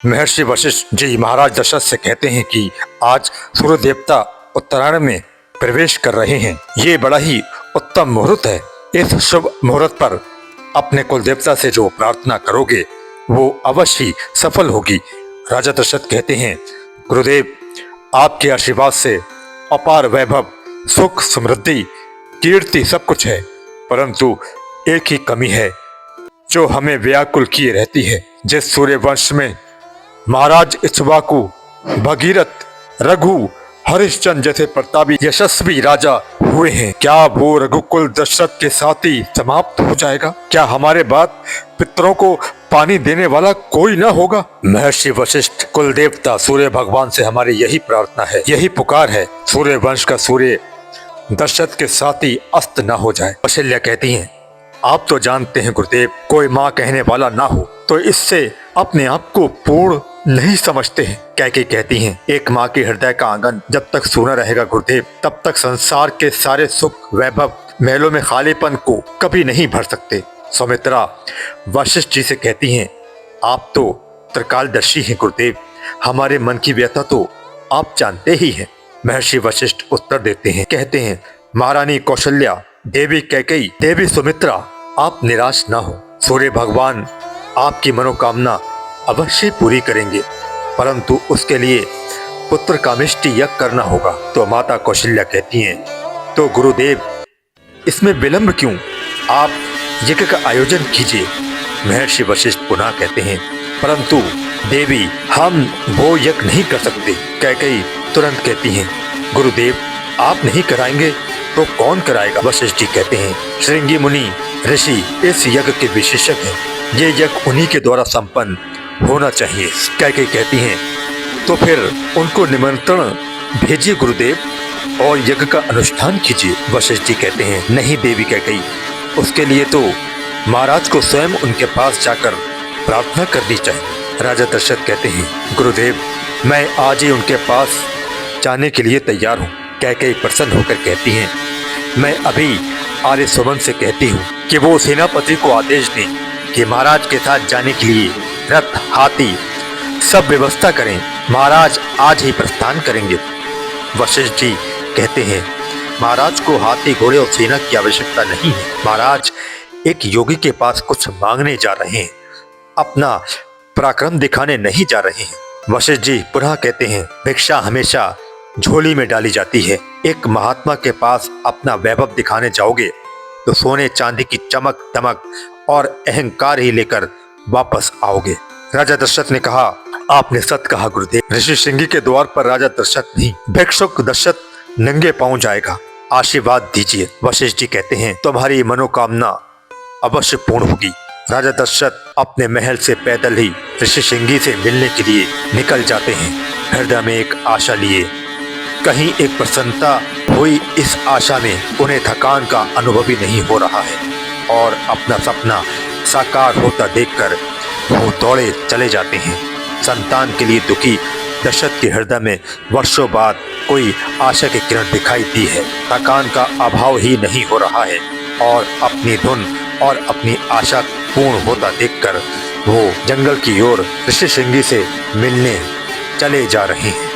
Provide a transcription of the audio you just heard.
महर्षि वशिष्ठ जी महाराज दशरथ से कहते हैं कि आज सूर्य देवता उत्तरायण में प्रवेश कर रहे हैं। ये बड़ा ही उत्तम मुहूर्त है। इस शुभ मुहूर्त पर अपने कुल देवता से जो प्रार्थना करोगे वो अवश्य ही सफल होगी। राजा दशरथ कहते हैं, गुरुदेव आपके आशीर्वाद से अपार वैभव, सुख, समृद्धि, कीर्ति सब कुछ है, परंतु एक ही कमी है जो हमें व्याकुल किए रहती है। जिस सूर्य वंश में महाराज इक्ष्वाकु, भगीरथ, रघु, हरिश्चंद्र जैसे प्रतापी यशस्वी राजा हुए हैं, क्या वो रघुकुल दशरथ के साथ ही समाप्त हो जाएगा? क्या हमारे बाद पितरों को पानी देने वाला कोई न होगा? महर्षि वशिष्ठ कुल देवता सूर्य भगवान से हमारी यही प्रार्थना है, यही पुकार है, सूर्य वंश का सूर्य दशरथ के साथ ही अस्त न हो जाए। कौशल्या कहती हैं, आप तो जानते हैं गुरुदेव, कोई माँ कहने वाला ना हो तो इससे अपने आप को पूर्ण नहीं समझते हैं। कैकेयी कहती हैं, एक माँ के हृदय का आंगन जब तक सूना रहेगा गुरुदेव, तब तक संसार के सारे सुख, वैभव, महलों में खालीपन को कभी नहीं भर सकते। सुमित्रा वशिष्ठ जी से कहती हैं, आप तो त्रिकालदर्शी हैं गुरुदेव, हमारे मन की व्यथा तो आप जानते ही हैं। महर्षि वशिष्ठ उत्तर देते हैं, कहते हैं, महारानी कौशल्या, देवी कैकेयी, देवी सुमित्रा, आप निराश ना हो। सूर्य भगवान आपकी मनोकामना अवश्य पूरी करेंगे, परंतु उसके लिए पुत्र कामेष्टि यज्ञ करना होगा। तो माता कौशल्या कहती हैं, तो गुरुदेव इसमें विलंब क्यों, आप यज्ञ का आयोजन कीजिए। महर्षि वशिष्ठ पुनः कहते हैं, परंतु देवी हम वो यज्ञ नहीं कर सकते। कैकेयी तुरंत कहती हैं, गुरुदेव आप नहीं कराएंगे तो कौन कराएगा? वशिष्ठ जी कहते हैं, श्रृंगी मुनि ऋषि इस यज्ञ के विशेषज्ञ हैं, ये यज्ञ उन्हीं के द्वारा संपन्न होना चाहिए। कैकेयी कहती हैं, तो फिर उनको निमंत्रण भेजिए गुरुदेव और यज्ञ का अनुष्ठान कीजिए। वशिष्ठ जी कहते हैं, नहीं देवी कैकेयी, उसके लिए तो महाराज को स्वयं उनके पास जाकर प्रार्थना करनी चाहिए। राजा दशरथ कहते हैं, गुरुदेव मैं आज ही उनके पास जाने के लिए तैयार हूँ। कैकेयी प्रसन्न होकर कहती हैं, मैं अभी आर्य सुमन से कहती हूँ कि वो सेनापति को आदेश दें कि महाराज के साथ जाने के लिए रथ, हाथी सब व्यवस्था करें, महाराज आज ही प्रस्थान करेंगे। वशिष्ठ जी कहते हैं, महाराज को हाथी, घोड़े और सेना की आवश्यकता नहीं है, महाराज एक योगी के पास कुछ मांगने जा रहे हैं, अपना पराक्रम दिखाने नहीं जा रहे हैं। वशिष्ठ जी पुनः कहते हैं, भिक्षा हमेशा झोली में डाली जाती है, एक महात्मा के पास अपना वैभव दिखाने जाओगे तो सोने चांदी की चमक दमक और अहंकार ही लेकर वापस आओगे। राजा दशरथ ने कहा, आपने सत कहा गुरुदेव। ऋषि श्रृंगी के द्वार पर राजा दशरथ नहीं, भिक्षुक दशरथ नंगे पांव जाएगा, आशीर्वाद दीजिए। वशिष्ठ जी कहते हैं, तुम्हारी मनोकामना अवश्य पूर्ण होगी। राजा दशरथ अपने महल से पैदल ही ऋषि श्रृंगी से मिलने के लिए निकल जाते हैं, हृदय में एक आशा लिए। कहीं एक प्रसन्नता हुई इस आशा में उन्हें थकान का अनुभव ही नहीं हो रहा है और अपना सपना साकार होता देखकर वो दौड़े चले जाते हैं। संतान के लिए दुखी दशरथ के हृदय में वर्षों बाद कोई आशा की किरण दिखाई दी है, थकान का अभाव ही नहीं हो रहा है और अपनी धुन और अपनी आशा पूर्ण होता देखकर वो जंगल की ओर ऋषि श्रृंगी से मिलने चले जा रहे हैं।